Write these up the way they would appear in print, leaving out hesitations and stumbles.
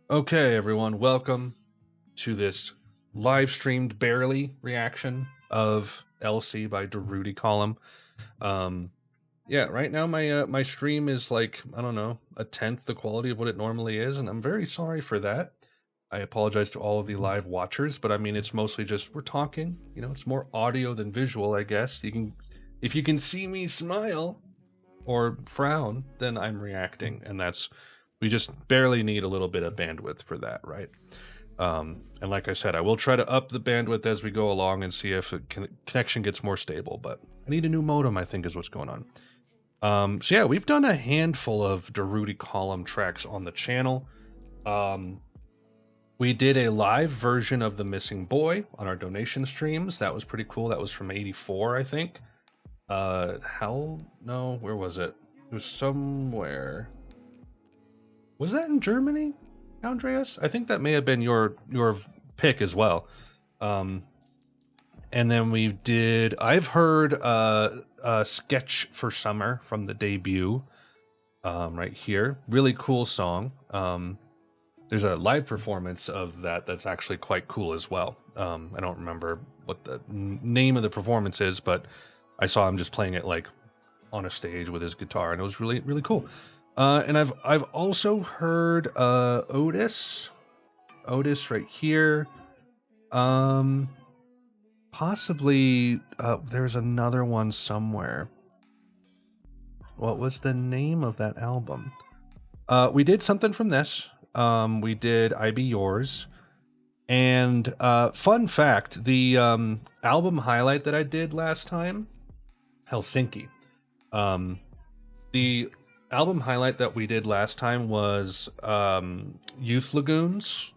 Okay, everyone, welcome to this live streamed barely reaction of LC by Durutti column. Yeah, right now my stream is like, I don't know, a tenth the quality of what it normally is, and I'm very sorry for that. I apologize to all of the live watchers, but I mean it's mostly just we're talking, it's more audio than visual, I guess. If you can see me smile or frown, then I'm reacting, and we just barely need a little bit of bandwidth for that, right? And like I said, I will try to up the bandwidth as we go along and see if connection gets more stable, but I need a new modem, I think is what's going on. So yeah, we've done a handful of Durutti column tracks on the channel. We did a live version of The Missing Boy on our donation streams. That was pretty cool. That was from 84, I think. Where was it? It was somewhere. Was that in Germany, Andreas? I think that may have been your pick as well. And then I've heard a sketch for summer from the debut, right here. Really cool song. There's a live performance of that's actually quite cool as well. I don't remember what the name of the performance is, but I saw him just playing it like on a stage with his guitar, and it was really, really cool. And I've also heard Otis right here. Possibly there's another one somewhere. What was the name of that album? We did something from this. We did I Be Yours. And fun fact, the album highlight that I did last time, Helsinki. The album highlight that we did last time was Youth Lagoon's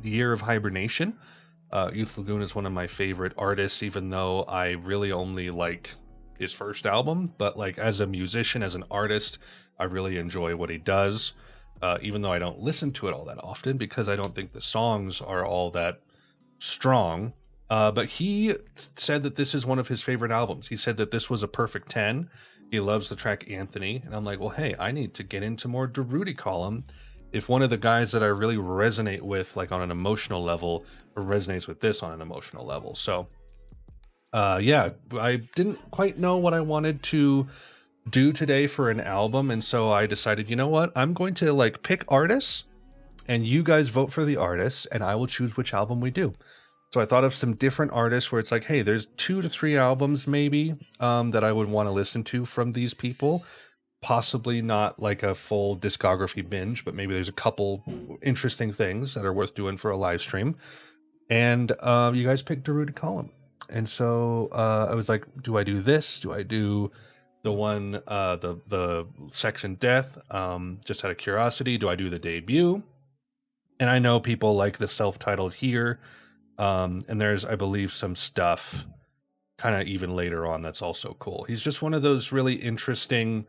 Year of Hibernation. Youth Lagoon is one of my favorite artists, even though I really only like his first album. But like as a musician, as an artist, I really enjoy what he does, even though I don't listen to it all that often because I don't think the songs are all that strong. But he said that this is one of his favorite albums. He said that this was a perfect 10. He loves the track Anthony. And I'm like, well, hey, I need to get into more Durutti column. If one of the guys that I really resonate with, like on an emotional level, resonates with this on an emotional level. So, yeah, I didn't quite know what I wanted to do today for an album. And so I decided, you know what? I'm going to like pick artists and you guys vote for the artists and I will choose which album we do. So I thought of some different artists where it's like, hey, there's 2 to 3 albums maybe that I would want to listen to from these people. Possibly not like a full discography binge, but maybe there's a couple interesting things that are worth doing for a live stream. And you guys picked Durutti column. And so I was like, do I do this? Do I do the one, the Sex and Death? Just out of curiosity, do I do the debut? And I know people like the self-titled here. And there's, I believe, some stuff kind of even later on that's also cool. He's just one of those really interesting,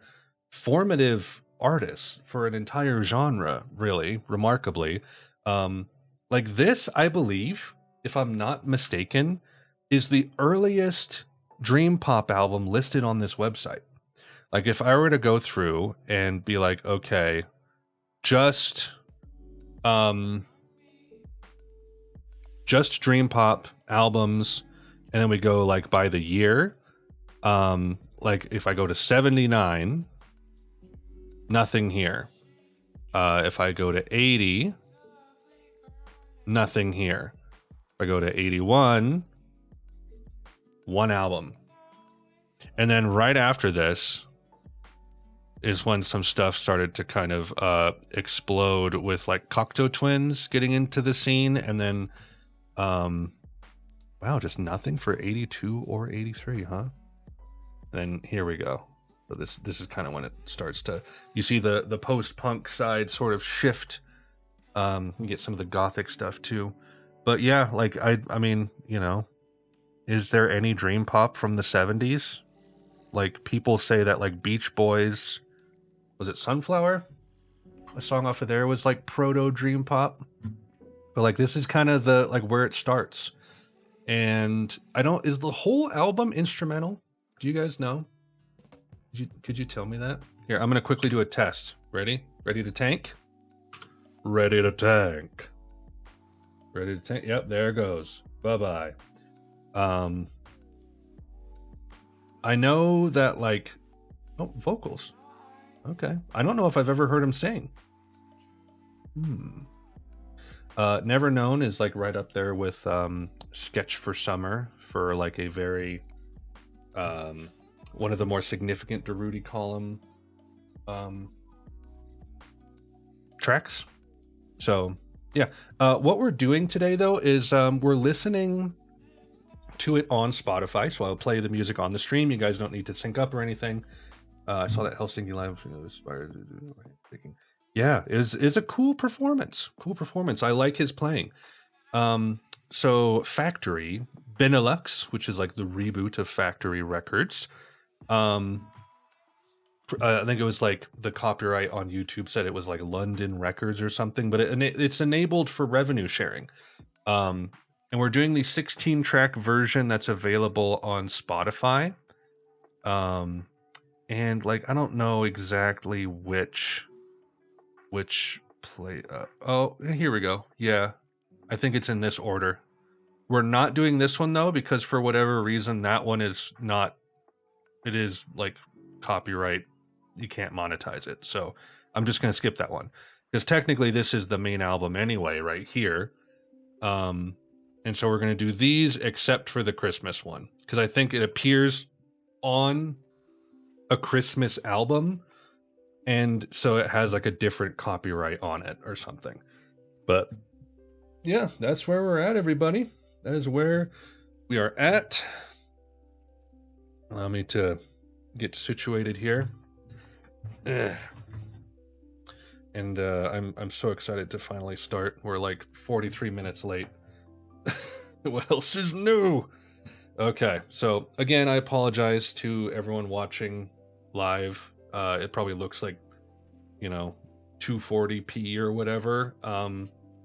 formative artists for an entire genre, really, remarkably. Like this, I believe, if I'm not mistaken, is the earliest dream pop album listed on this website. Like if I were to go through and be like, okay, just dream pop albums, and then we go like by the year. Like if I go to 79, nothing here. If I go to 80, nothing here. If I go to 81, one album. And then right after this is when some stuff started to kind of explode with like Cocteau Twins getting into the scene, and then wow, just nothing for 82 or 83, huh? Then here we go. So this is kind of when it starts to, you see the post-punk side sort of shift. You get some of the gothic stuff too. But yeah, like I mean, is there any dream pop from the 70s? Like people say that like Beach Boys, was it Sunflower? A song off of there was like proto dream pop. But like this is kind of the like where it starts. And is the whole album instrumental? Do you guys know? Could you tell me that? Here, I'm gonna quickly do a test. Ready to tank? Ready to tank. Ready to tank. Yep, there it goes. Bye-bye. I know that, like... Oh, vocals. Okay. I don't know if I've ever heard him sing. Never Known is, like, right up there with Sketch for Summer for, like, a very... one of the more significant Durutti column tracks. So, yeah. What we're doing today, though, is we're listening to it on Spotify. So I'll play the music on the stream. You guys don't need to sync up or anything. I saw that Helsinki live. Yeah, is a cool performance. Cool performance. I like his playing. So Factory, Benelux, which is like the reboot of Factory Records. I think it was like the copyright on YouTube said it was like London Records or something, but it's enabled for revenue sharing. And we're doing the 16-track version that's available on Spotify. And like I don't know exactly which play. Oh, here we go. Yeah, I think it's in this order. We're not doing this one though because for whatever reason that one is not. It is like copyright. You can't monetize it, so I'm just gonna skip that one because technically this is the main album anyway, right here. And so we're gonna do these except for the Christmas one because I think it appears on a Christmas album, and so it has like a different copyright on it or something. But yeah, that's where we're at, everybody. That is where we are at. Allow me to get situated here. And I'm so excited to finally start. We're like 43 minutes late. What else is new? Okay, so again, I apologize to everyone watching live. It probably looks like, 240p or whatever.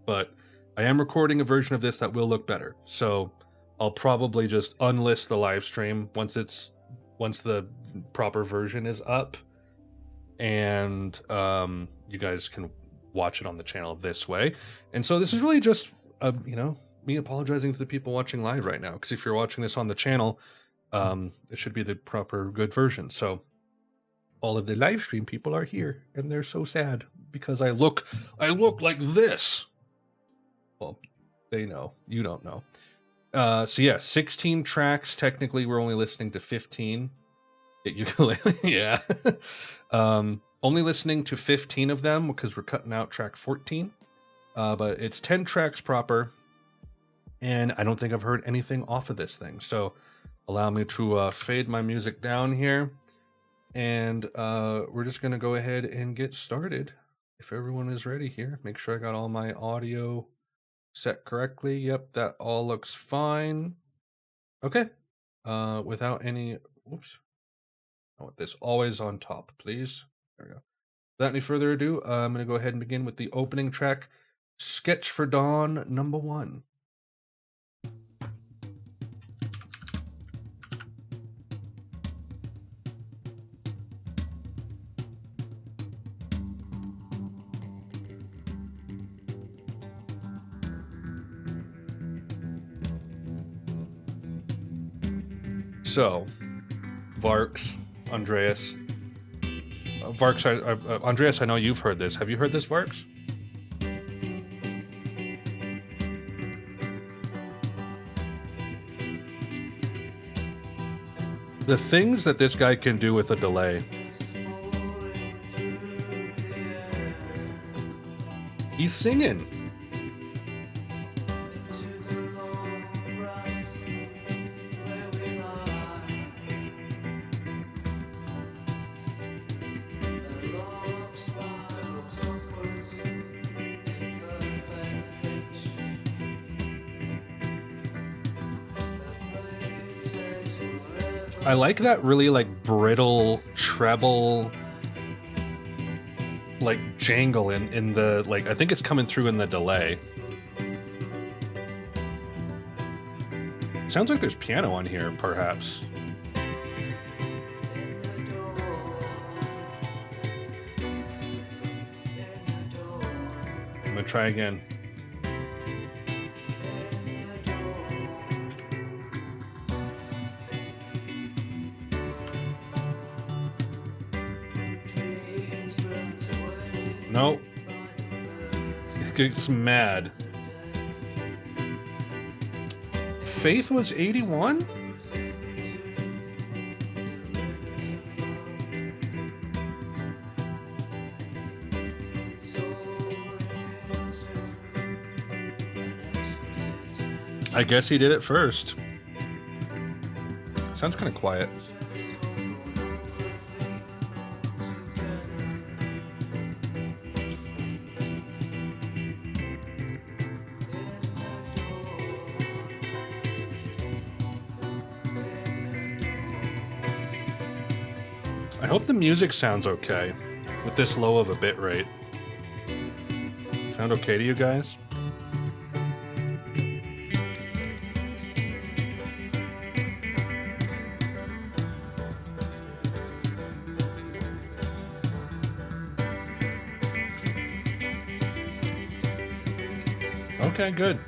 But I am recording a version of this that will look better. So I'll probably just unlist the live stream once the proper version is up. And you guys can watch it on the channel this way. And so this is really just me apologizing to the people watching live right now, because if you're watching this on the channel, it should be the proper good version. So all of the live stream people are here and they're so sad because I look like this. Well, they know, you don't know. So yeah, 16 tracks. Technically we're only listening to 15. Ukulele, yeah. Only listening to 15 of them because we're cutting out track 14. But it's 10 tracks proper, and I don't think I've heard anything off of this thing. So allow me to fade my music down here, and we're just gonna go ahead and get started. If everyone is ready here, make sure I got all my audio set correctly. Yep, that all looks fine. Okay. Without any, whoops. I want this always on top, please. There we go. Without any further ado, I'm going to go ahead and begin with the opening track, Sketch for Dawn, number 1. So, Varks, Andreas. Varks, Andreas, I know you've heard this. Have you heard this, Varks? The things that this guy can do with a delay. He's singing. I like that really like brittle treble like jangle in the like I think it's coming through in the delay. Sounds like there's piano on here, perhaps. I'm gonna try again. Nope. It gets mad. Faith was 81? I guess he did it first. Sounds kind of quiet. I hope the music sounds okay with this low of a bit rate. Sound okay to you guys? Okay, good.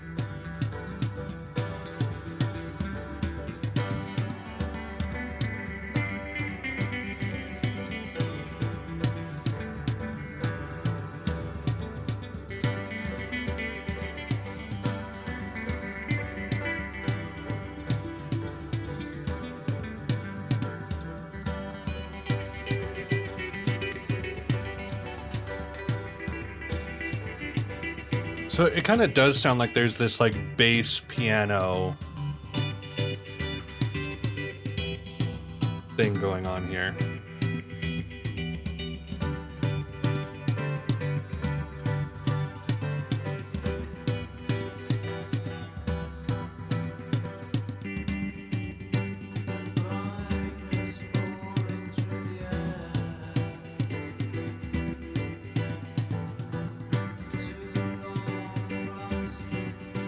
So it kind of does sound like there's this like bass piano thing going on here.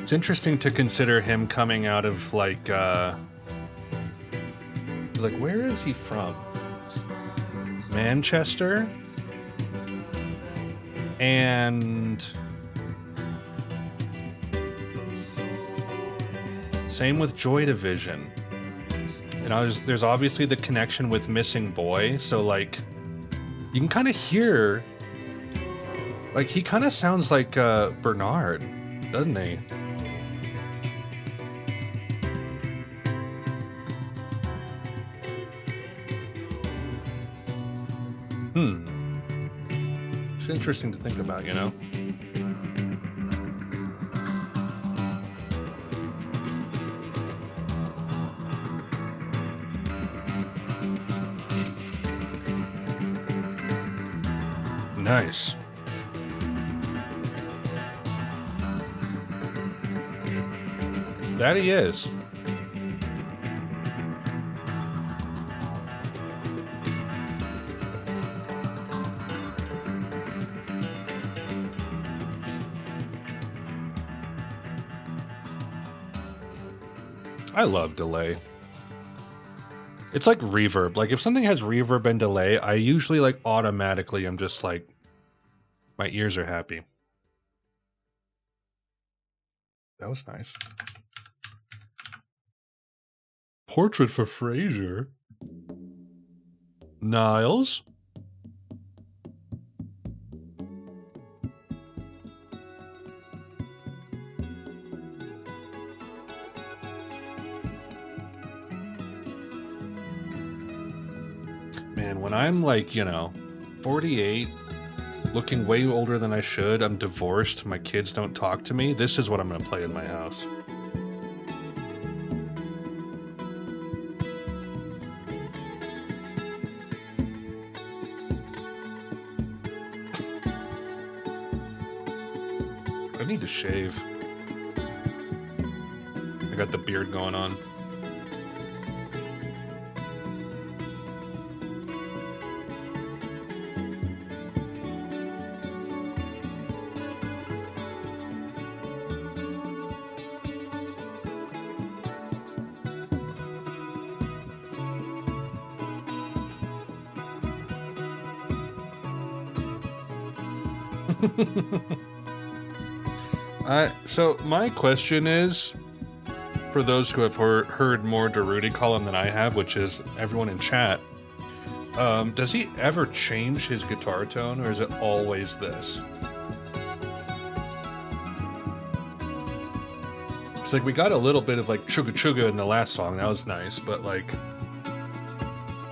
It's interesting to consider him coming out of like where is he from? Manchester? And same with Joy Division. And there's obviously the connection with Missing Boy, so like you can kind of hear like he kind of sounds like Bernard, doesn't he? It's interesting to think about, you know? Nice. That he is. I love delay. It's like reverb. Like if something has reverb and delay, I usually like automatically I'm just like my ears are happy. That was nice. Portrait for Frazer. Niles. Man, when I'm like, 48, looking way older than I should, I'm divorced, my kids don't talk to me, this is what I'm going to play in my house. I need to shave. I got the beard going on. So my question is, for those who have heard more Durutti call him than I have, which is everyone in chat, does he ever change his guitar tone, or is it always this? It's like we got a little bit of like chugga chugga in the last song, that was nice, but like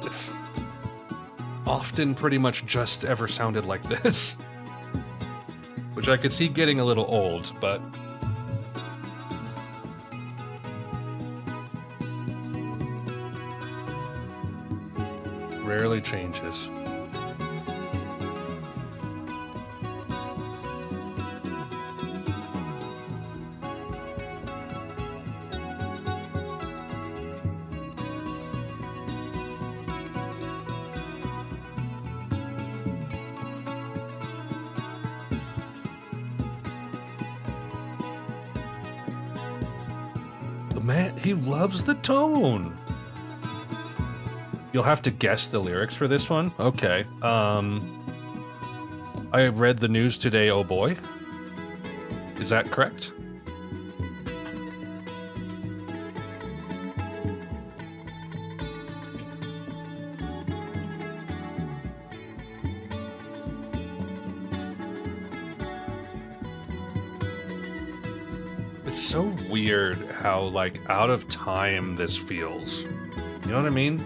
it's often pretty much just ever sounded like this. Which I could see getting a little old, but rarely changes. The man, he loves the tone. You'll have to guess the lyrics for this one? Okay. I read the news today, oh boy. Is that correct? It's so weird how, like, out of time this feels. You know what I mean?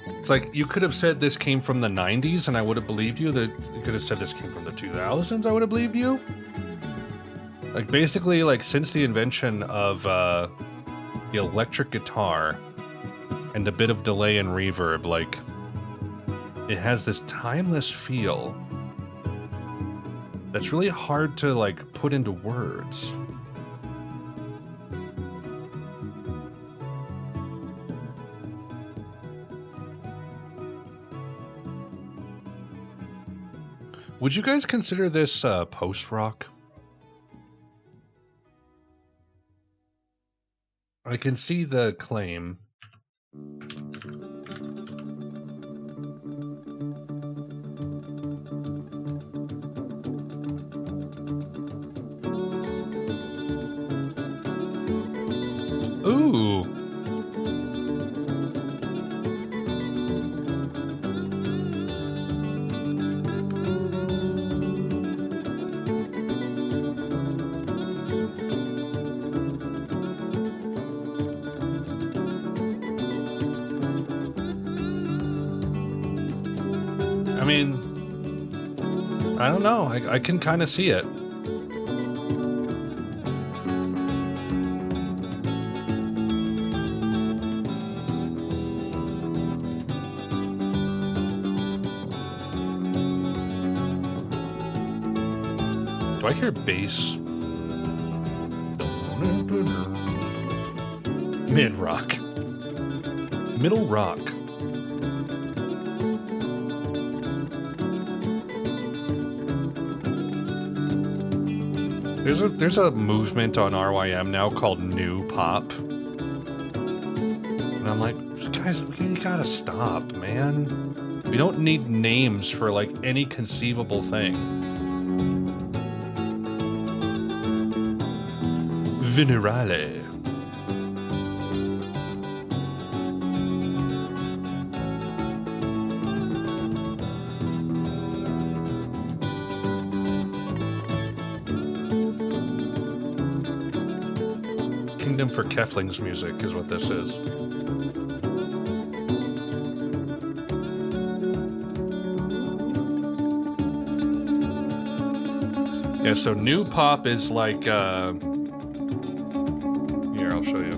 It's like, you could have said this came from the 90s and I would have believed you. That you could have said this came from the 2000s, I would have believed you. Like, basically, like, since the invention of the electric guitar and a bit of delay and reverb, like, it has this timeless feel that's really hard to, like, put into words. Would you guys consider this post-rock? I can see the claim. Ooh. I mean, I don't know. I can kind of see it. Do I hear bass? Mid-rock. Middle rock. There's a movement on RYM now called new pop. And I'm like, guys, you gotta stop, man. We don't need names for, like, any conceivable thing. Venerale. Kingdom for Kefling's music is what this is. Yeah, so new pop is like, here, I'll show you.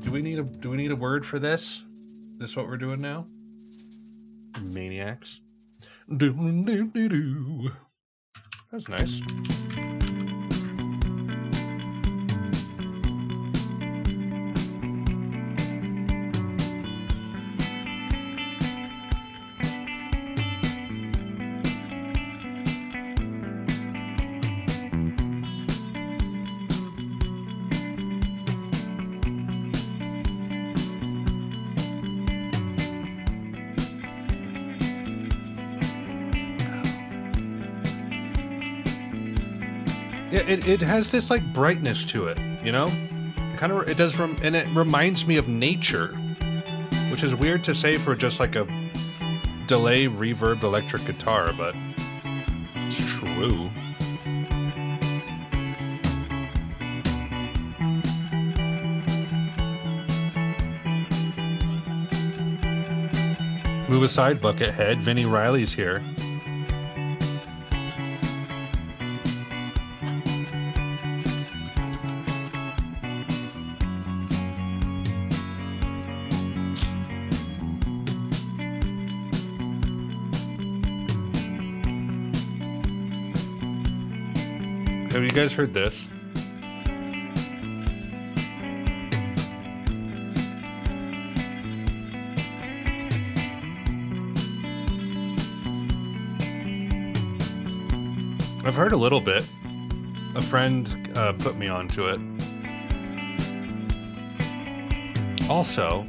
Do we need a word for this? Is this what we're doing now? Maniacs. That's nice. Yeah, it has this like brightness to it, you know? It does, and it reminds me of nature, which is weird to say for just like a delay reverb electric guitar, but it's true. Move aside, Buckethead. Vinnie Riley's here. Have you guys heard this? I've heard a little bit. A friend put me onto it. Also,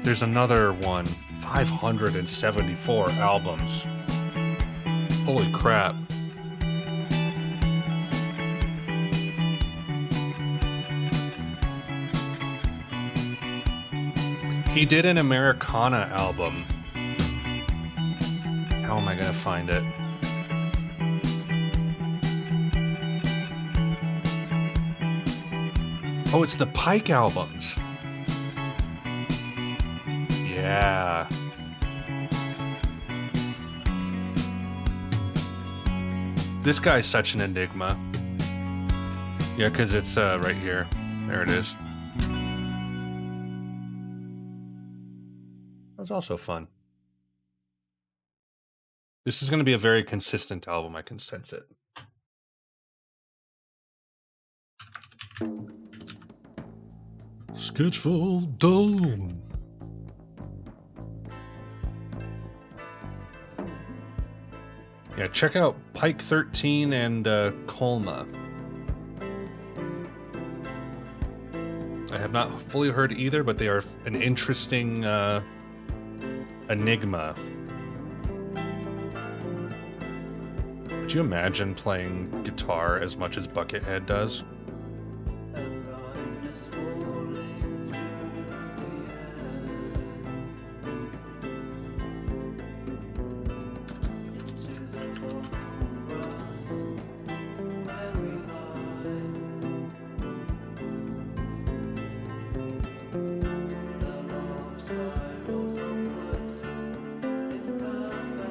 there's another one. 574 albums. Holy crap. He did an Americana album. How am I gonna find it? Oh, it's the Pike albums. Yeah. This guy's such an enigma. Yeah, because it's right here. There it is. That was also fun. This is going to be a very consistent album. I can sense it. Sketchful Dome. Yeah, check out Pike 13 and Colma. I have not fully heard either, but they are an interesting enigma. Could you imagine playing guitar as much as Buckethead does?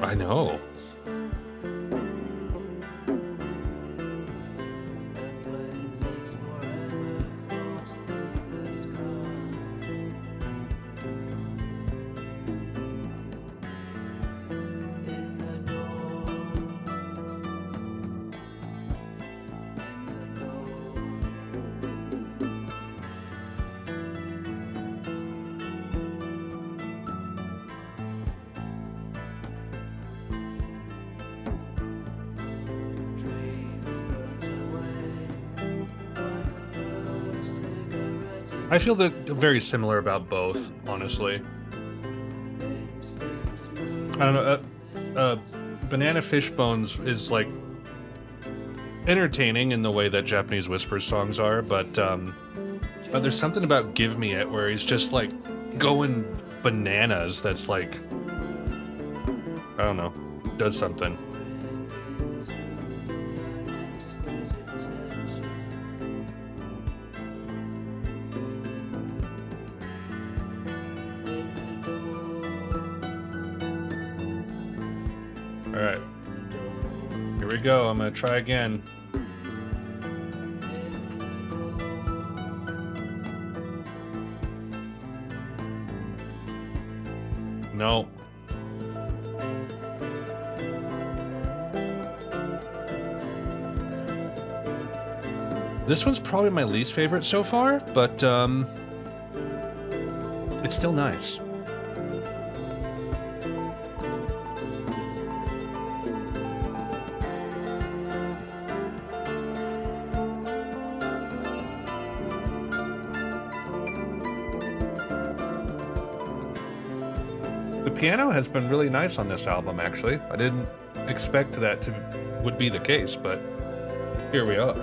I know. I feel very similar about both, honestly. I don't know. Banana Fish Bones is like entertaining in the way that Japanese Whisper songs are, but there's something about Give Me It where he's just like going bananas. That's like, I don't know, does something. Alright. Here we go. I'm gonna try again. No. This one's probably my least favorite so far, but it's still nice. The piano has been really nice on this album, actually. I didn't expect that to would be the case, but here we are.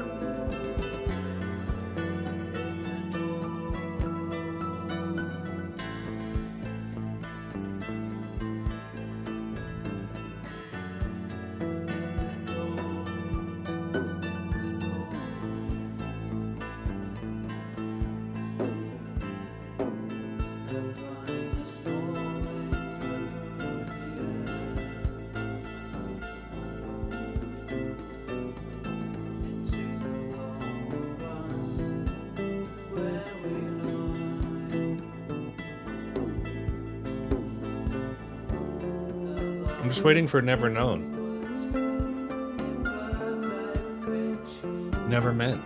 I'm just waiting for Never Known. Never Meant.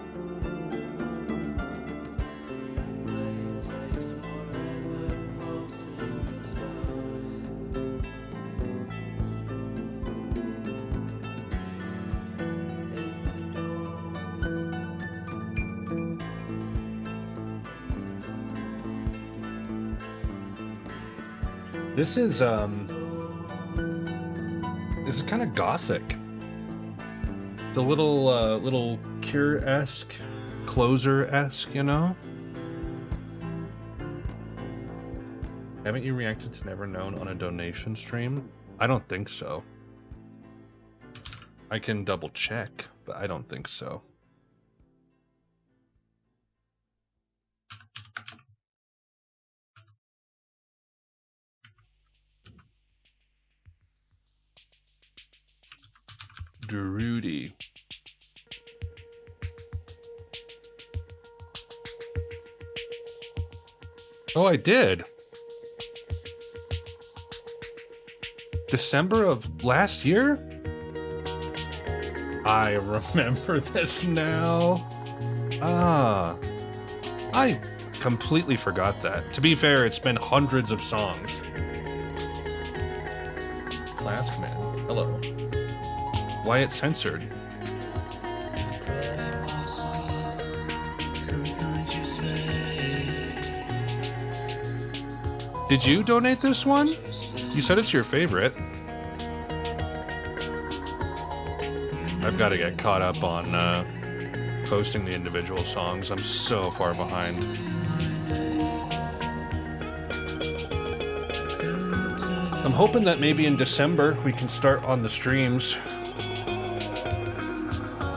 This is kind of gothic. It's a little Cure-esque, Closer-esque, you know? Haven't you reacted to Never Known on a donation stream? I don't think so. I can double check, but I don't think so. Durutti. Oh, I did. December of last year? I remember this now. Ah. I completely forgot that. To be fair, it's been hundreds of songs. Flask Man. Hello. Why it's censored? Did you donate this one? You said it's your favorite. I've got to get caught up on posting the individual songs. I'm so far behind. I'm hoping that maybe in December we can start on the streams.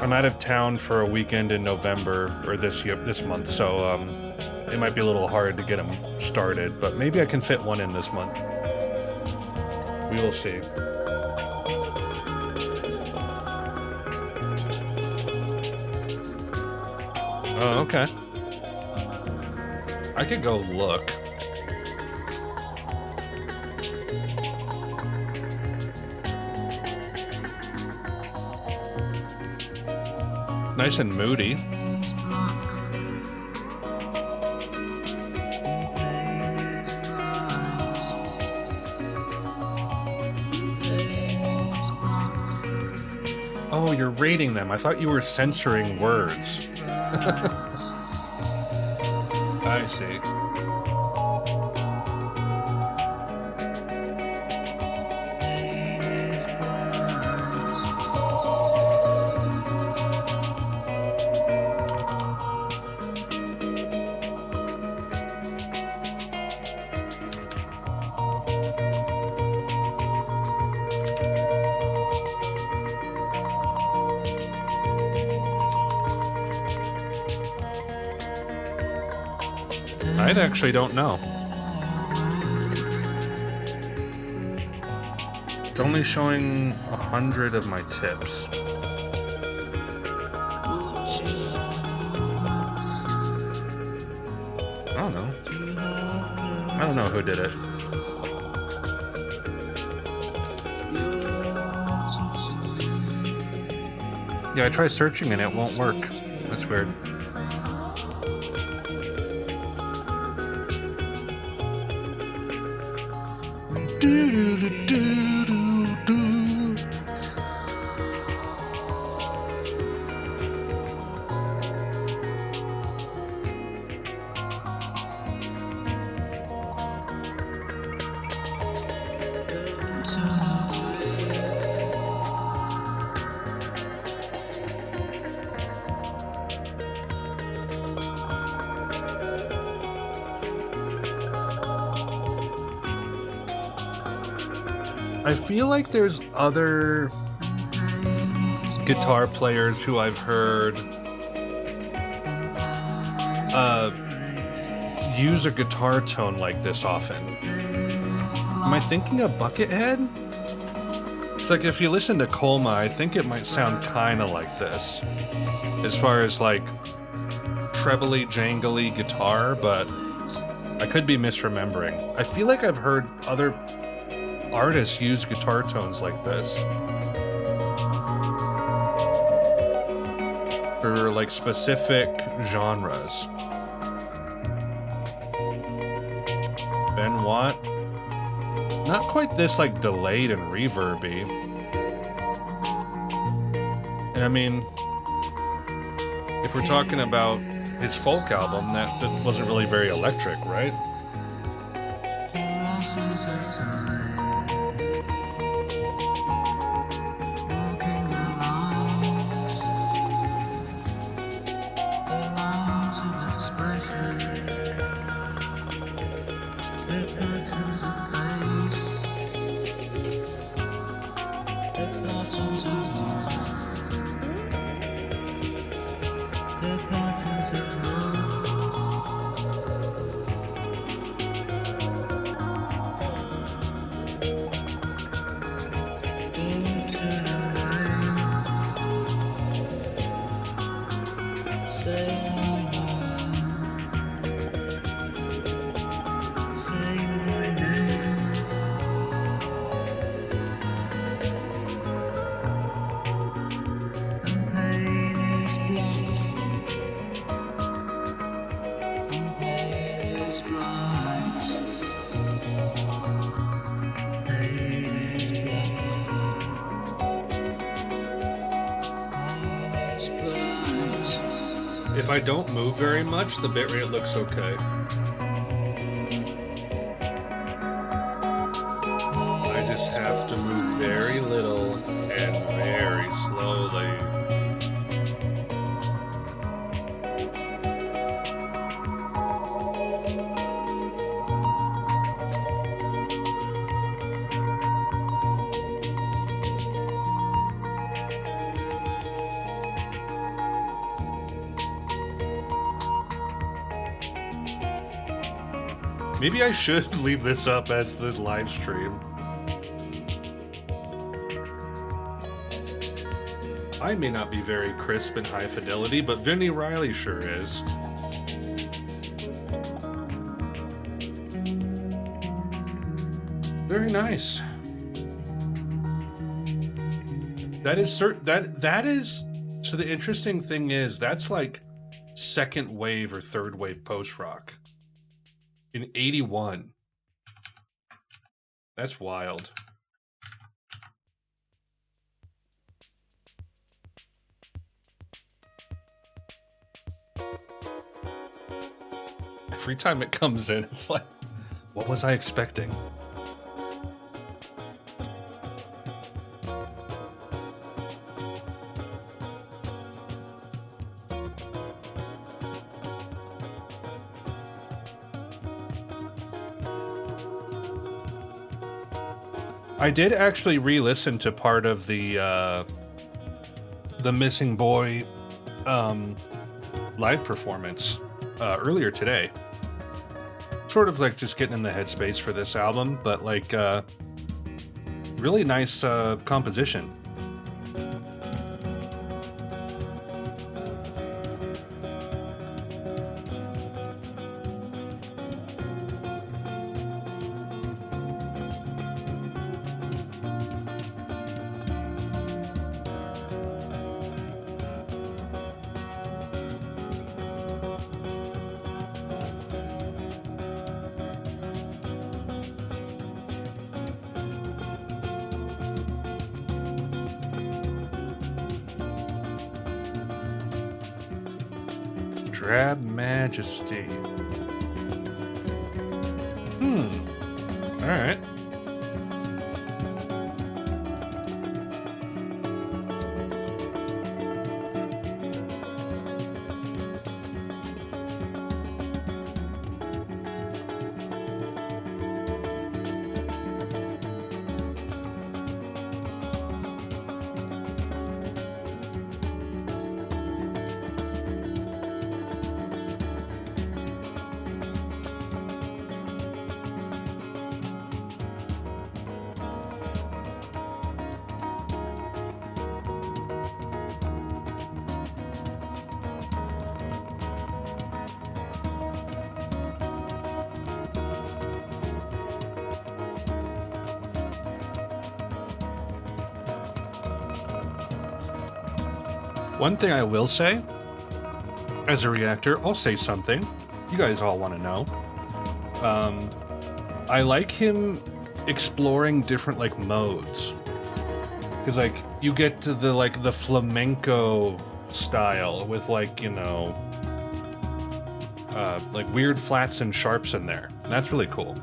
I'm out of town for a weekend in November, or this month, so it might be a little hard to get them started, but maybe I can fit one in this month. We will see. Oh, okay. I could go look. Nice and moody. Oh, you're rating them. I thought you were censoring words. I see. I actually don't know. It's only showing 100 of my tips. I don't know. I don't know who did it. Yeah, I tried searching and it won't work. That's weird. I feel like there's other guitar players who I've heard use a guitar tone like this often. Am I thinking of Buckethead? It's like if you listen to Colma, I think it might sound kind of like this, as far as like trebly, jangly guitar, but I could be misremembering. I feel like I've heard other artists use guitar tones like this for like specific genres. Ben Watt, not quite this like delayed and reverby. And I mean, if we're talking about his folk album, that wasn't really very electric, right? If I don't move very much, the bitrate looks okay. I just have to move very little and very slowly. Maybe I should leave this up as the live stream. I may not be very crisp and high fidelity, but Vinnie Riley sure is. Very nice. That is that is. So the interesting thing is that's like second wave or third wave post rock. In 81. That's wild. Every time it comes in, it's like, what was I expecting? I did actually re-listen to part of the Missing Boy live performance earlier today. Sort of like just getting in the headspace for this album, but like really nice composition. Drab Majesty. Alright. One thing I will say, as a reactor, I'll say something. You guys all want to know. I like him exploring different like modes, because like you get to the like the flamenco style with like, you know, like weird flats and sharps in there. And that's really cool.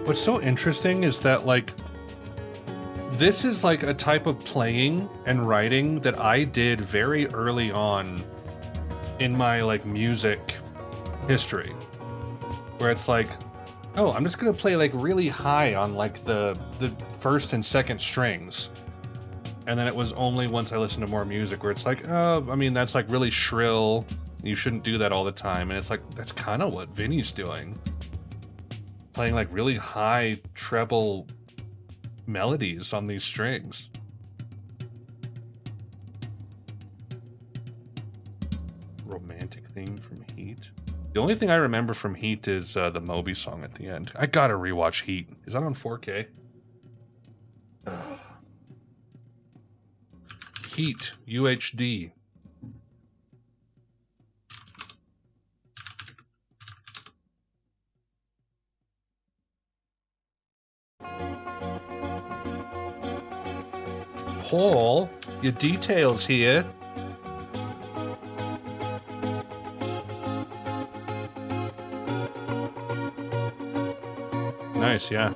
What's so interesting is that, like, this is like a type of playing and writing that I did very early on in my, like, music history. Where it's like, oh, I'm just gonna play, like, really high on, like, the first and second strings. And then it was only once I listened to more music where it's like, oh, I mean, that's, like, really shrill. You shouldn't do that all the time. And it's like, that's kind of what Vinny's doing. Playing like really high treble melodies on these strings. Romantic theme from Heat. The only thing I remember from Heat is the Moby song at the end. I gotta rewatch Heat. Is that on 4K? Heat, UHD. Paul, your details here. Nice, yeah.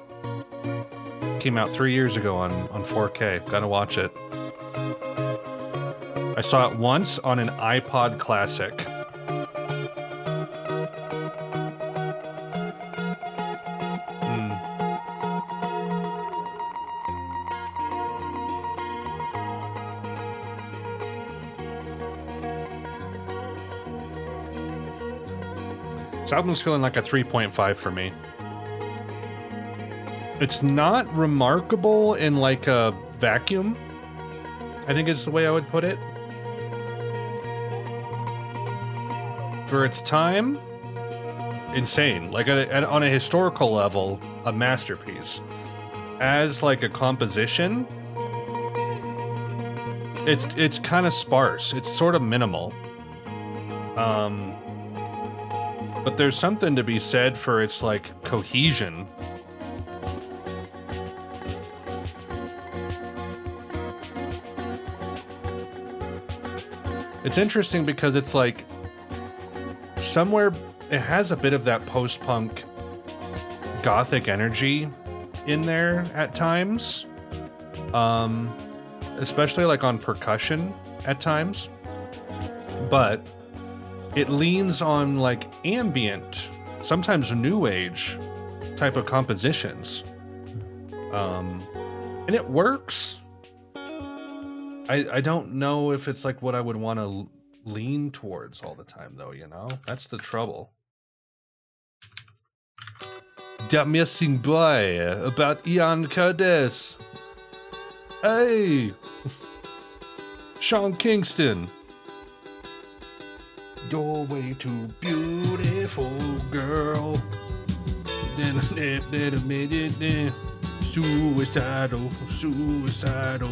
Came out 3 years ago on 4K. Gotta watch it. I saw it once on an iPod Classic. This album's feeling like a 3.5 for me. It's not remarkable in like a vacuum, I think is the way I would put it. For its time, insane. Like on a historical level, a masterpiece. As like a composition, it's kind of sparse. It's sort of minimal. But there's something to be said for its, like, cohesion. It's interesting because it's, like, somewhere it has a bit of that post-punk gothic energy in there at times. Especially, like, on percussion at times. But it leans on like ambient, sometimes new age type of compositions. And it works. I don't know if it's like what I would want to lean towards all the time though, you know? That's the trouble. That missing boy about Ian Curtis. Hey! Sean Kingston. You're way too beautiful, girl. Suicidal, suicidal.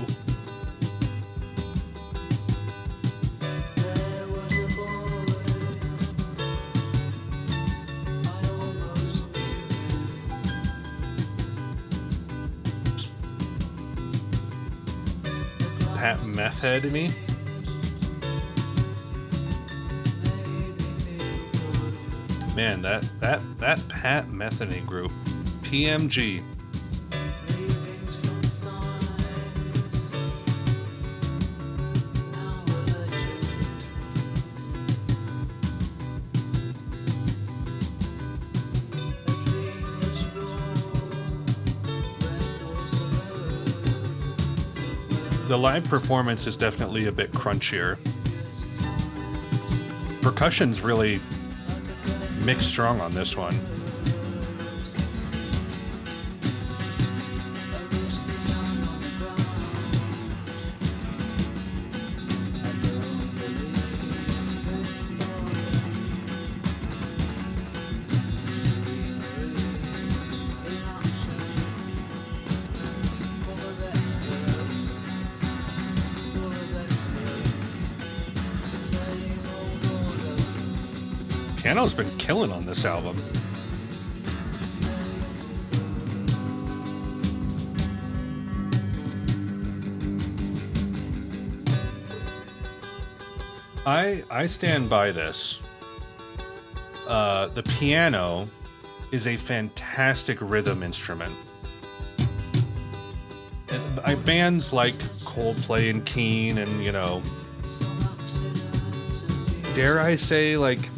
Pat meth head me. Man, that Pat Metheny group, PMG. The live performance is definitely a bit crunchier. Percussion's really mixed strong on this one. Piano's been killing on this album. I stand by this. The piano is a fantastic rhythm instrument. And bands like Coldplay and Keane and, you know, dare I say, like,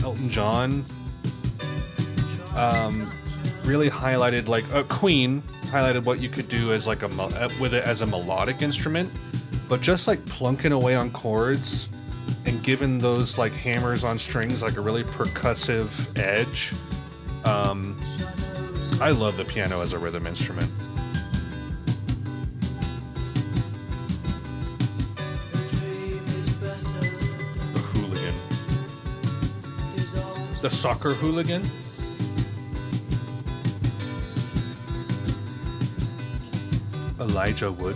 Elton John really highlighted, like, Queen highlighted what you could do as like with it as a melodic instrument, but just like plunking away on chords and giving those like hammers on strings like a really percussive edge. I love the piano as a rhythm instrument. The soccer hooligan. Elijah Wood.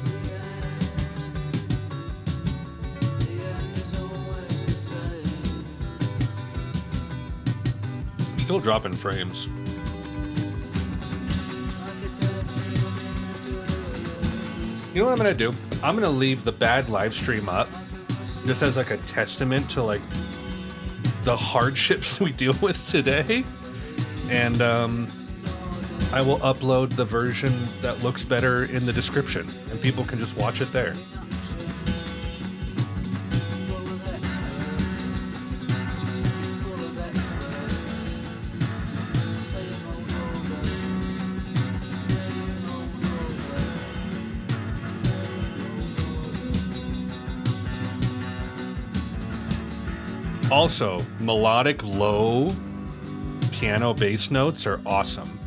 I'm still dropping frames. You know what I'm gonna do? I'm gonna leave the bad live stream up just as like a testament to like the hardships we deal with today, and I will upload the version that looks better in the description, and people can just watch it there. Also, melodic low piano bass notes are awesome.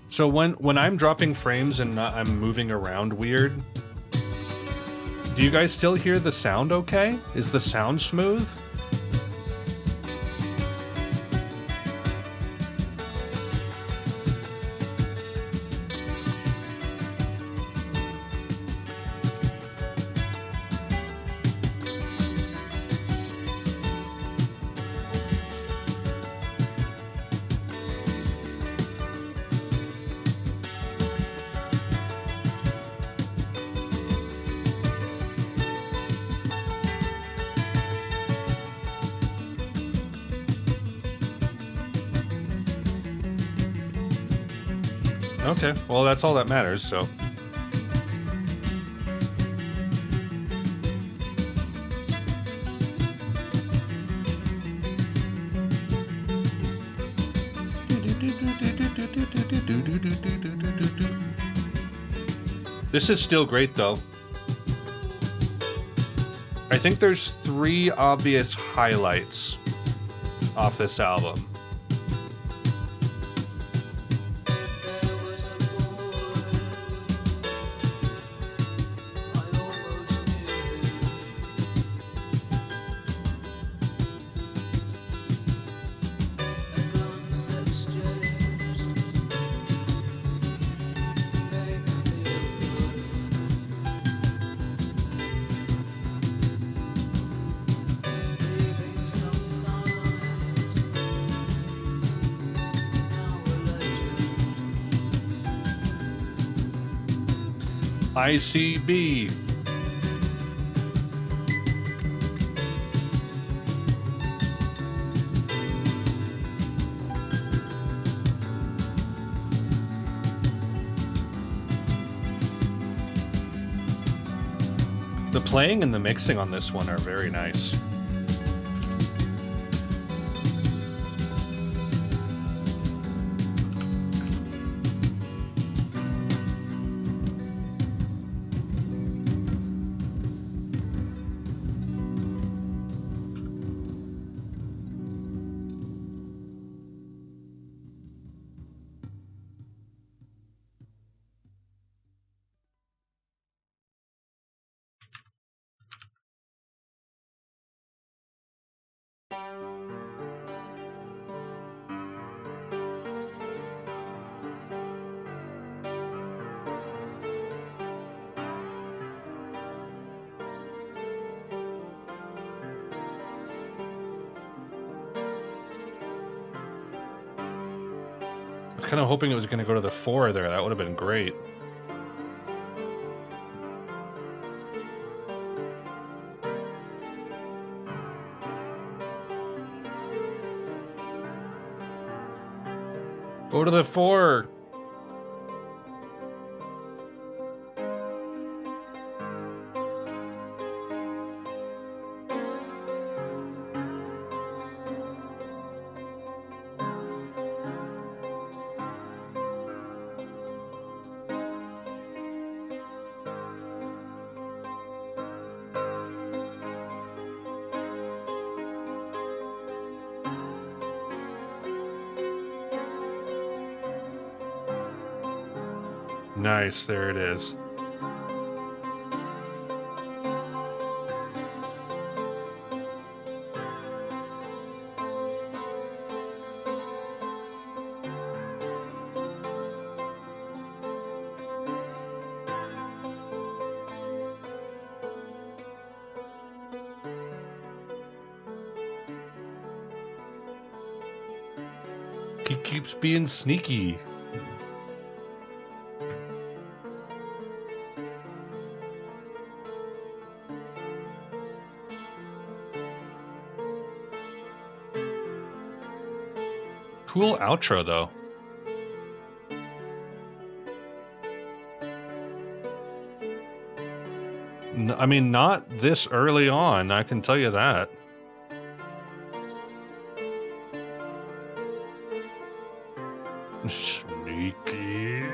So when I'm dropping frames and I'm moving around weird, do you guys still hear the sound okay? Is the sound smooth? Okay, well, that's all that matters, so. This is still great, though. I think there's 3 obvious highlights off this album. ICB. The playing and the mixing on this one are very nice. I was kind of hoping it was going to go to the 4 there. That would have been great. Go to the 4. Nice, there it is. He keeps being sneaky. Cool outro, though. I mean, not this early on, I can tell you that. Sneaky.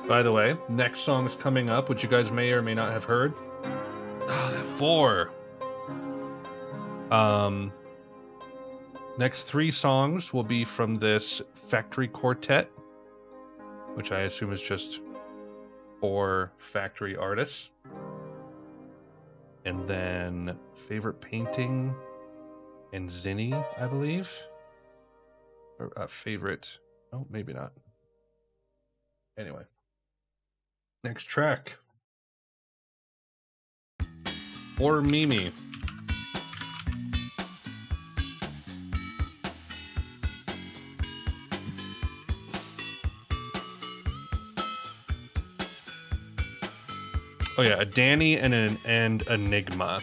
By the way, next song's coming up, which you guys may or may not have heard. Oh, that 4. Next 3 songs will be from this Factory Quartet, which I assume is just 4 factory artists. And then Favorite Painting and Zinni, I believe. Or favorite. Oh, maybe not. Anyway. Next track. Or Mimi. Oh yeah, a Danny and an Enigma.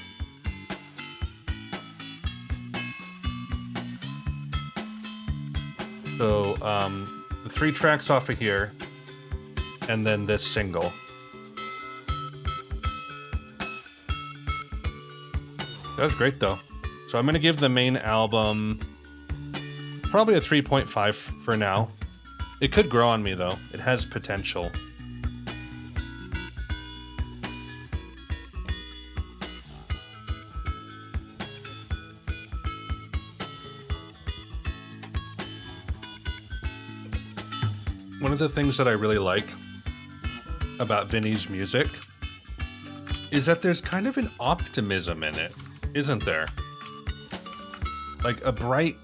So the 3 tracks off of here, and then this single. That was great though. So I'm gonna give the main album probably a 3.5 for now. It could grow on me though. It has potential. One of the things that I really like about Vinny's music is that there's kind of an optimism in it, isn't there? Like a bright,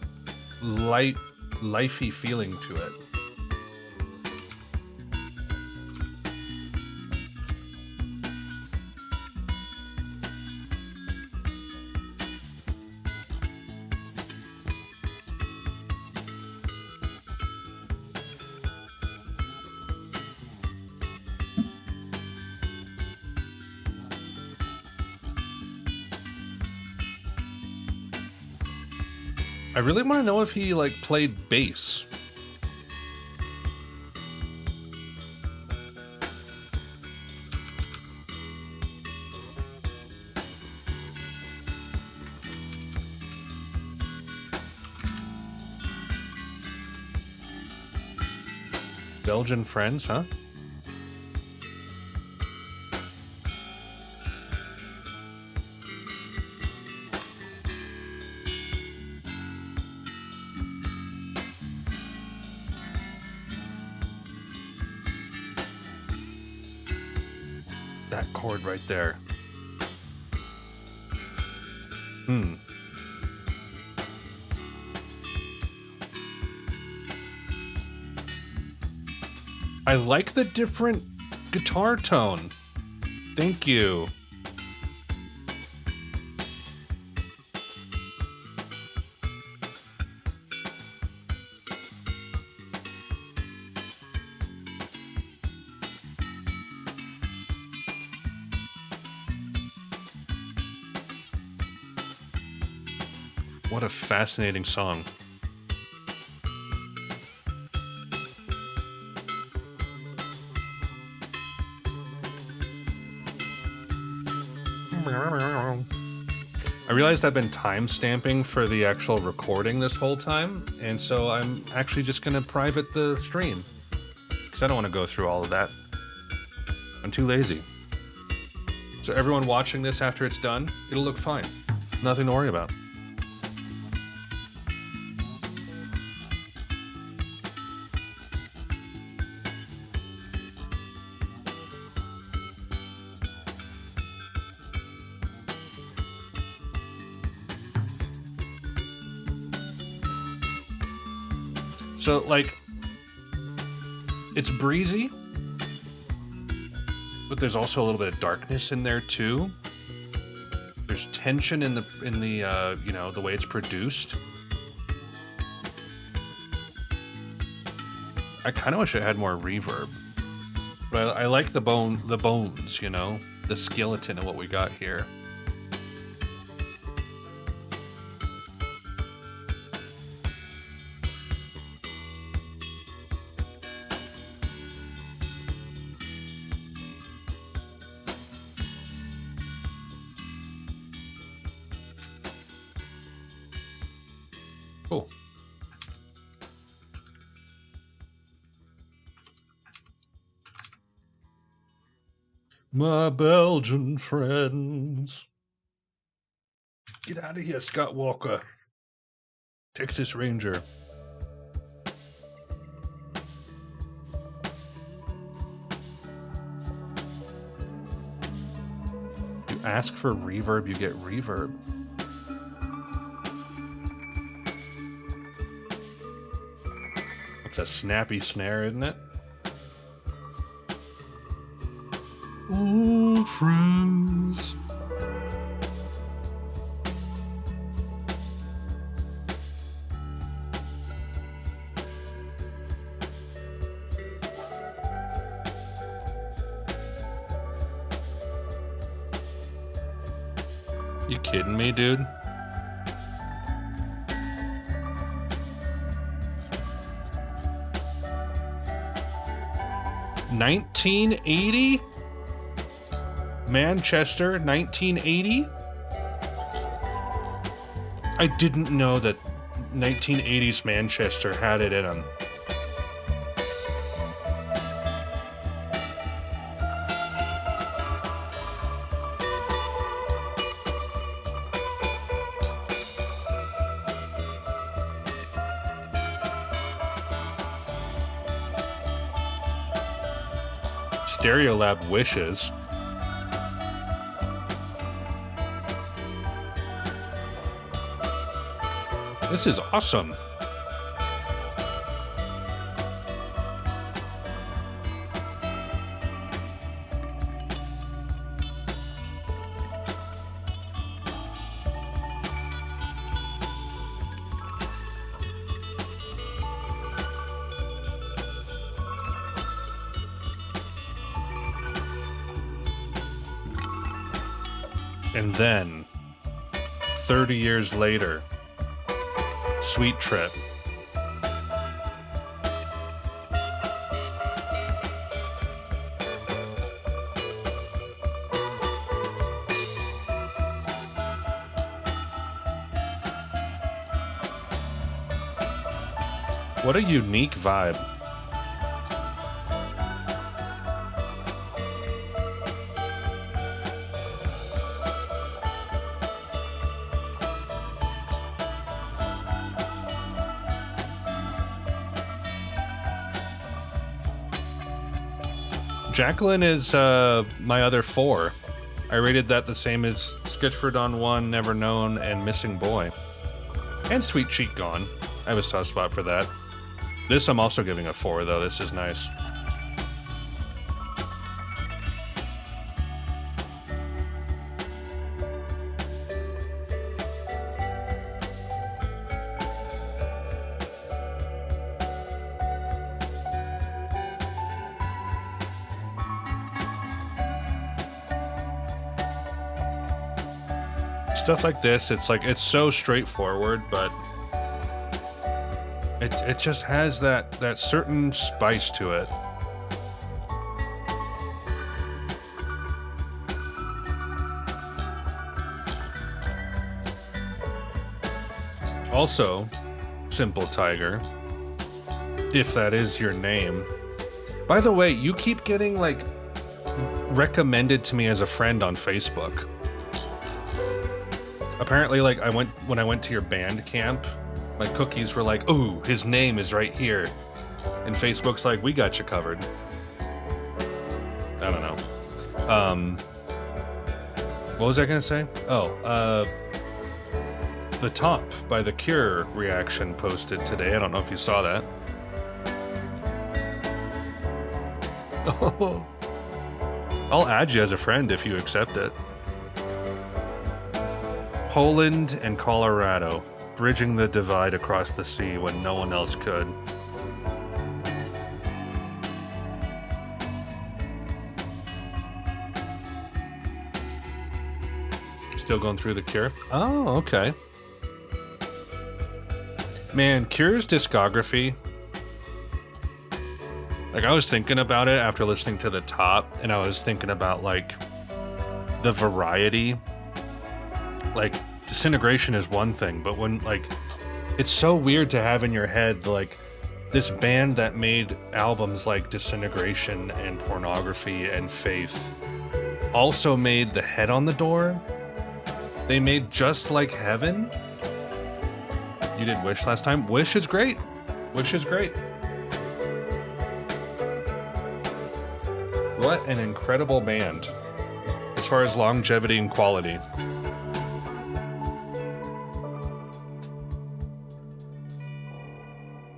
light, lifey feeling to it. I really want to know if he, like, played bass. Belgian Friends, huh? That chord right there. I like the different guitar tone. Thank you. What a fascinating song. I realized I've been time stamping for the actual recording this whole time, and so I'm actually just going to private the stream because I don't want to go through all of that. I'm too lazy. So everyone watching this after it's done, it'll look fine. Nothing to worry about. So, like, it's breezy, but there's also a little bit of darkness in there too. There's tension in the you know, the way it's produced. I kind of wish it had more reverb, but I like the bones, you know, the skeleton of what we got here. Cool. My Belgian friends. Get out of here, Scott Walker. Texas Ranger. You ask for reverb, you get reverb. It's a snappy snare, isn't it? Oh, friends. You kidding me, dude? $1980? Manchester, 1980? I didn't know that 1980s Manchester had it in them. Stereolab wishes. This is awesome. And then, 30 years later, Sweet trip. What a unique vibe. Jacqueline is my other 4. I rated that the same as Skitchford on 1, Never Known, and Missing Boy. And Sweet Cheek Gone. I have a soft spot for that. This I'm also giving a 4, though. This is nice. Stuff like this, it's so straightforward, but it just has that certain spice to it. Also, Simple Tiger, if that is your name. By the way, you keep getting like recommended to me as a friend on Facebook. Apparently, like when I went to your band camp, my cookies were like, "Ooh, his name is right here," and Facebook's like, "We got you covered." I don't know. What was I gonna say? Oh, The Top by The Cure reaction posted today. I don't know if you saw that. Oh, I'll add you as a friend if you accept it. Poland and Colorado, bridging the divide across the sea when no one else could. Still going through The Cure? Oh, okay. Man, Cure's discography, like I was thinking about it after listening to The Top, and I was thinking about like the variety. Like, Disintegration is one thing, but when, like, it's so weird to have in your head, like, this band that made albums like Disintegration and Pornography and Faith also made The Head on the Door. They made Just Like Heaven. You did Wish last time. Wish is great. Wish is great. What an incredible band as far as longevity and quality.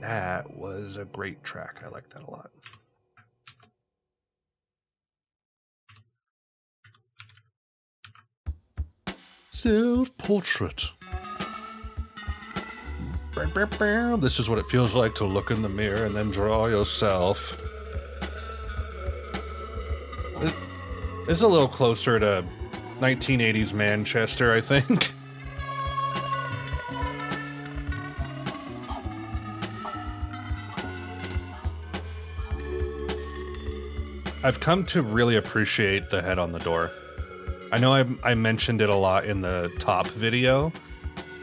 That was a great track. I like that a lot. Self-portrait. This is what it feels like to look in the mirror and then draw yourself. It's a little closer to 1980s Manchester, I think. I've come to really appreciate The Head on the Door. I know I mentioned it a lot in the Top video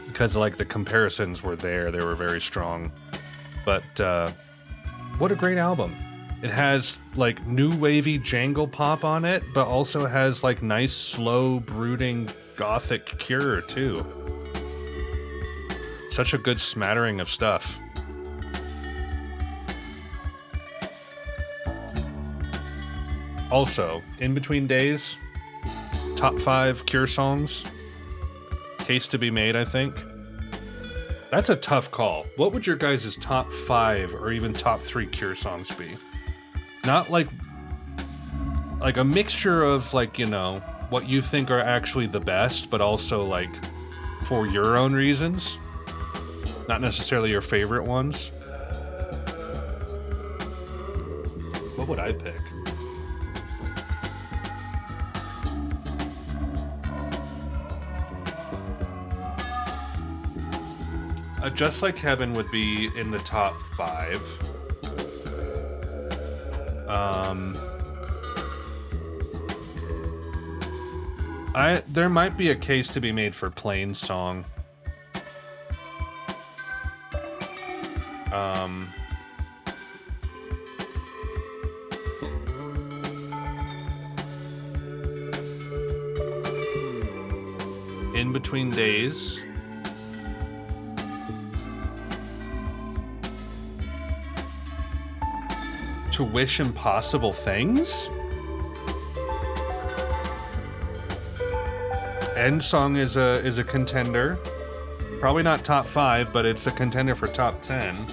because like the comparisons were there. They were very strong. But what a great album. It has like new wavy jangle pop on it, but also has like nice slow brooding gothic Cure too. Such a good smattering of stuff. Also, In Between Days, top 5 Cure songs. Case to be made, I think. That's a tough call. What would your guys' top 5 or even top 3 Cure songs be? Not like a mixture of like, you know, what you think are actually the best, but also like for your own reasons. Not necessarily your favorite ones. What would I pick? Just Like Heaven would be in the top 5. There might be a case to be made for Plain Song. In Between Days. To Wish Impossible Things. End Song is a contender. Probably not top 5, but it's a contender for top 10.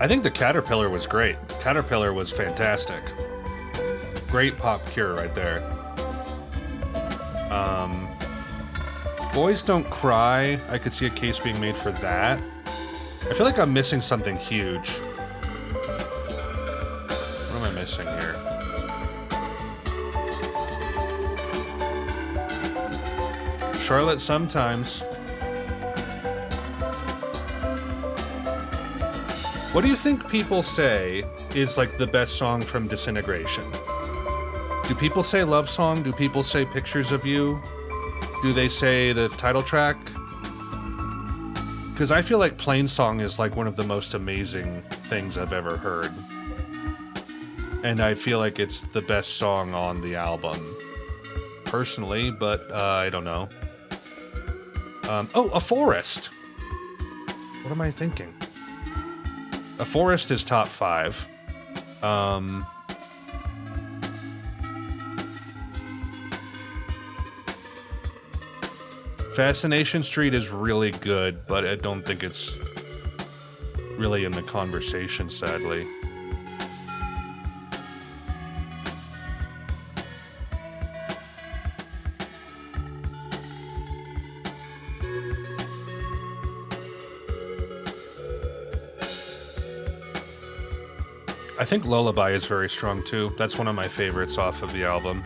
I think the Caterpillar was great. Caterpillar was fantastic. Great pop cure right there. Boys Don't Cry. I could see a case being made for that. I feel like I'm missing something huge. What am I missing here? Charlotte Sometimes. What do you think people say is like the best song from Disintegration? Do people say Love Song? Do people say Pictures of You? Do they say the title track? Because I feel like Plain Song is like one of the most amazing things I've ever heard. And I feel like it's the best song on the album. Personally, but I don't know. A Forest. What am I thinking? A Forest is top 5. Fascination Street is really good, but I don't think it's really in the conversation, sadly. I think Lullaby is very strong too. That's one of my favorites off of the album.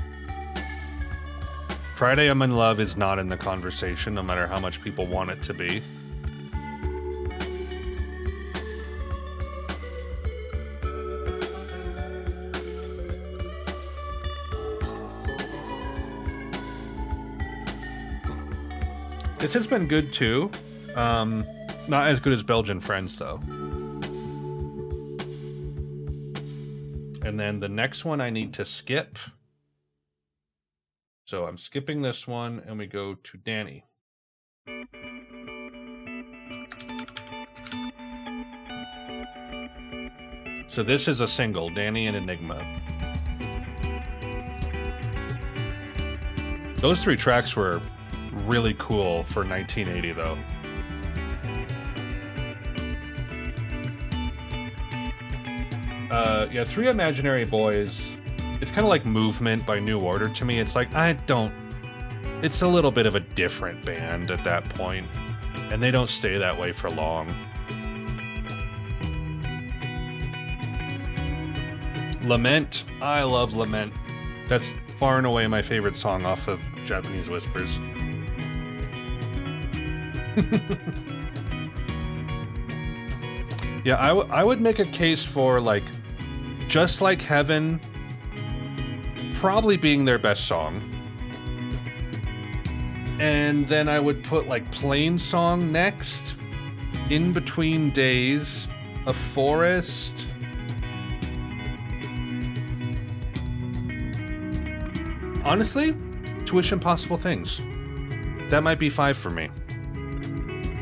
Friday I'm in Love is not in the conversation, no matter how much people want it to be. This has been good too. Not as good as Belgian Friends though. And then the next one I need to skip. So I'm skipping this one and we go to Danny. So this is a single, Danny and Enigma. Those 3 tracks were really cool for 1980 though. Yeah, 3 Imaginary Boys. It's kind of like Movement by New Order to me. It's like, it's a little bit of a different band at that point, and they don't stay that way for long. Lament. I love Lament. That's far and away my favorite song off of Japanese Whispers. Yeah, I would make a case for like Just Like Heaven probably being their best song. And then I would put like Plain Song next, In Between Days, A Forest. Honestly, To Wish Impossible Things. That might be 5 for me.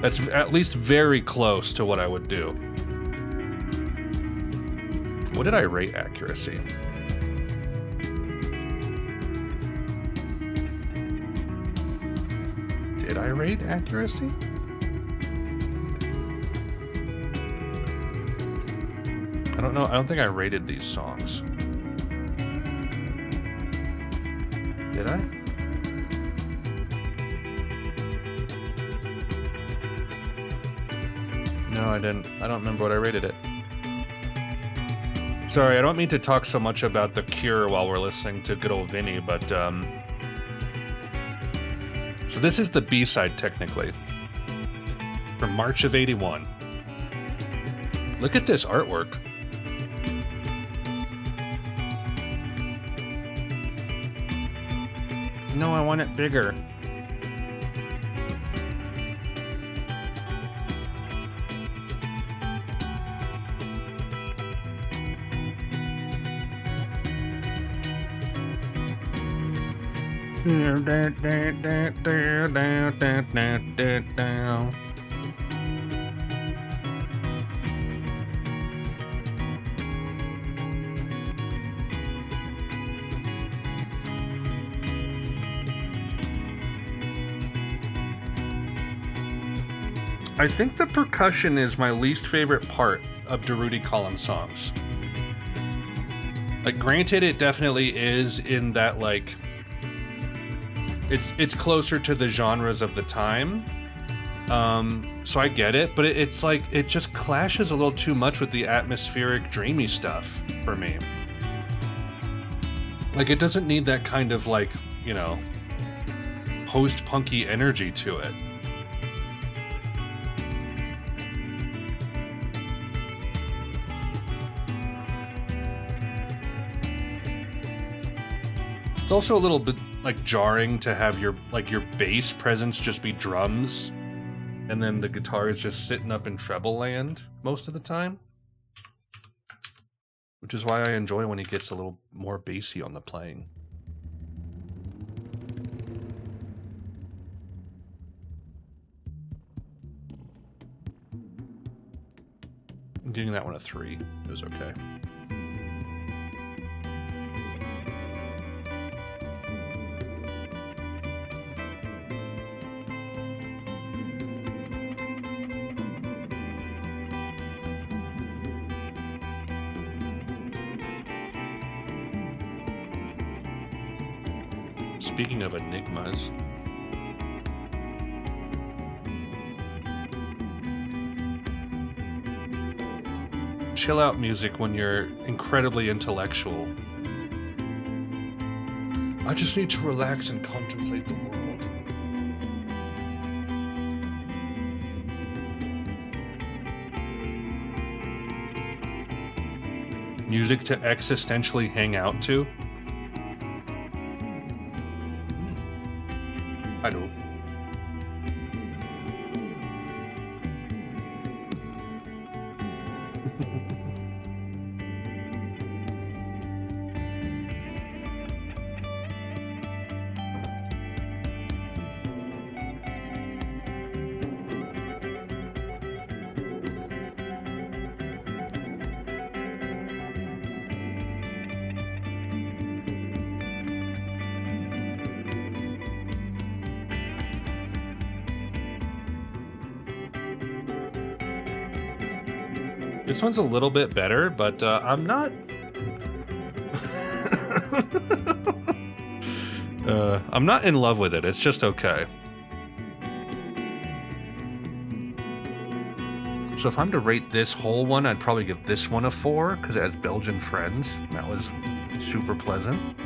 That's at least very close to what I would do. What did I rate accuracy? Did I rate accuracy? I don't know. I don't think I rated these songs. Did I? No, I didn't. I don't remember what I rated it. Sorry, I don't mean to talk so much about The Cure while we're listening to good old Vinny, but so this is the B-side technically from March of '81. Look at this artwork. No, I want it bigger. I think the percussion is my least favorite part of Durutti Column songs. Like, granted, it definitely is in that, like, it's closer to the genres of the time. So I get it, but it's like, it just clashes a little too much with the atmospheric, dreamy stuff for me. Like, it doesn't need that kind of, like, you know, post-punky energy to it. It's also a little bit like jarring to have your bass presence just be drums, and then the guitar is just sitting up in treble land most of the time. Which is why I enjoy when he gets a little more bassy on the playing. I'm giving that one a 3. It was okay. Speaking of Enigmas, chill out music when you're incredibly intellectual. I just need to relax and contemplate the world. Music to existentially hang out to. I do. This one's a little bit better, but I'm not... I'm not in love with it. It's just okay. So if I'm to rate this whole one, I'd probably give this one a 4, because it has Belgian Friends. That was super pleasant.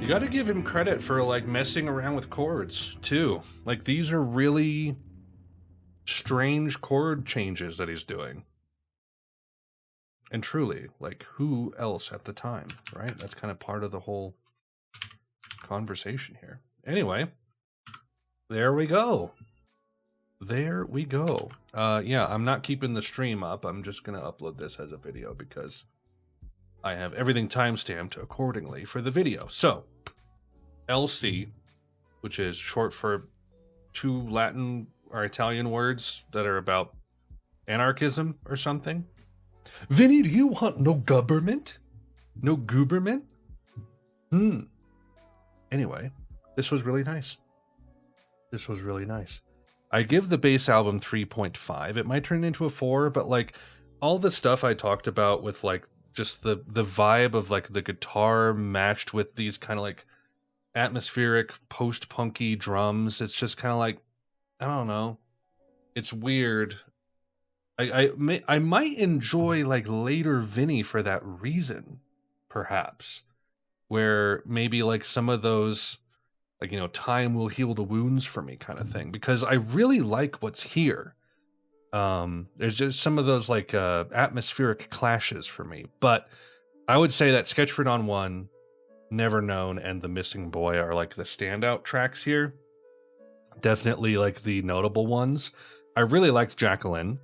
You gotta give him credit for, like, messing around with chords, too. Like, these are really strange chord changes that he's doing. And truly, like, who else at the time, right? That's kind of part of the whole conversation here. Anyway, there we go. there we go. Yeah, I'm not keeping the stream up. I'm just going to upload this as a video because I have everything timestamped accordingly for the video. So, LC, which is short for two Latin or Italian words that are about anarchism or something. Vinny, do you want no government? No gooberment? Anyway, this was really nice. This was really nice. I give the bass album 3.5. It might turn into a 4, but like all the stuff I talked about with like just the vibe of like the guitar matched with these kind of like atmospheric post-punky drums, it's just kind of like, I don't know. It's weird. I might enjoy like later Vinny for that reason, perhaps, where maybe like some of those, like, you know, time will heal the wounds for me kind of thing, because I really like what's here. There's just some of those like atmospheric clashes for me, but I would say that Sketchford on One, Never Known, and The Missing Boy are like the standout tracks here. Definitely like the notable ones. I really liked Jacqueline.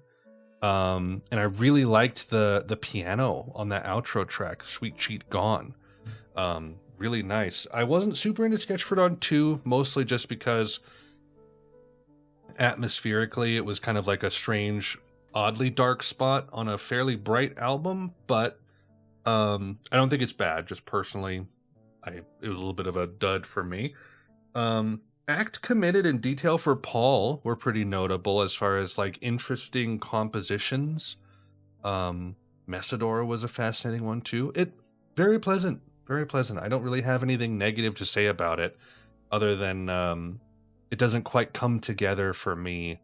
And I really liked the piano on that outro track, Sweet Cheat Gone. Really nice. I wasn't super into Sketchford on 2, mostly just because atmospherically it was kind of like a strange, oddly dark spot on a fairly bright album, but I don't think it's bad. Just personally, it was a little bit of a dud for me. Act Committed and Detail for Paul were pretty notable as far as like interesting compositions. Messidor was a fascinating one too. Very pleasant, very pleasant. I don't really have anything negative to say about it, other than it doesn't quite come together for me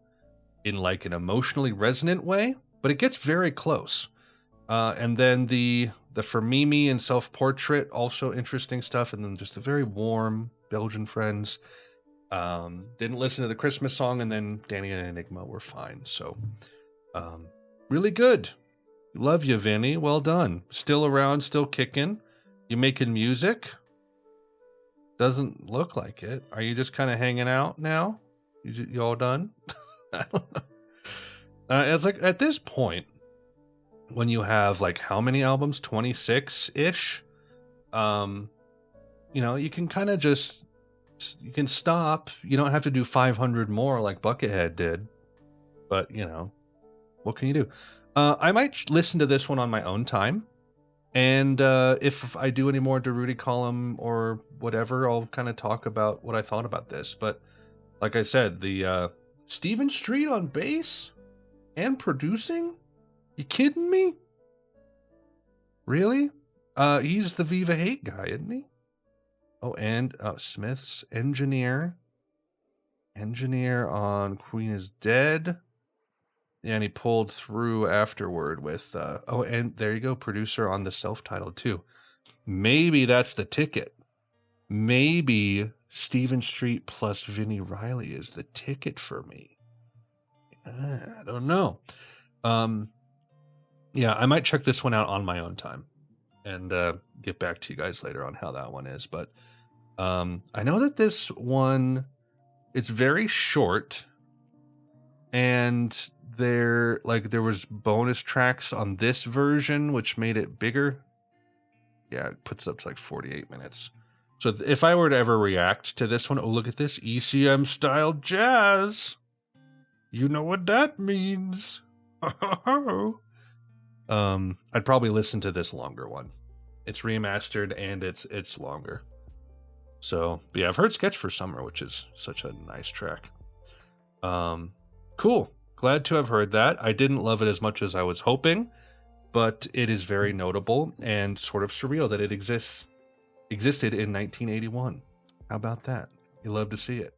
in like an emotionally resonant way, but it gets very close. And then the For Mimi and Self Portrait, also interesting stuff, and then just the very warm Belgian Friends. Didn't listen to the Christmas song, and then Danny and Enigma were fine. So, really good. Love you, Vinny. Well done. Still around, still kicking. You making music? Doesn't look like it. Are you just kind of hanging out now? You all done? I don't know. It's like at this point, when you have like how many albums? 26-ish. You know, you can kind of you can stop. You don't have to do 500 more like Buckethead did. But, you know, what can you do? I might listen to this one on my own time. And if I do any more Durutti column or whatever, I'll kind of talk about what I thought about this. But like I said, the Stephen Street on bass and producing? You kidding me? Really? He's the Viva Hate guy, isn't he? Oh, and Smith's engineer on Queen is Dead. Yeah, and he pulled through afterward with, oh, and there you go, producer on the self-titled too. Maybe that's the ticket. Maybe Stephen Street plus Vinnie Riley is the ticket for me. I don't know. Yeah, I might check this one out on my own time and get back to you guys later on how that one is. But I know that this one, it's very short, and there was bonus tracks on this version, which made it bigger. Yeah, it puts up to like 48 minutes. So if I were to ever react to this one, oh, look at this ECM style jazz. You know what that means. I'd probably listen to this longer one. It's remastered and it's longer. So, but yeah, I've heard Sketch for Summer, which is such a nice track. Cool. Glad to have heard that. I didn't love it as much as I was hoping, but it is very notable and sort of surreal that it existed in 1981. How about that? You love to see it.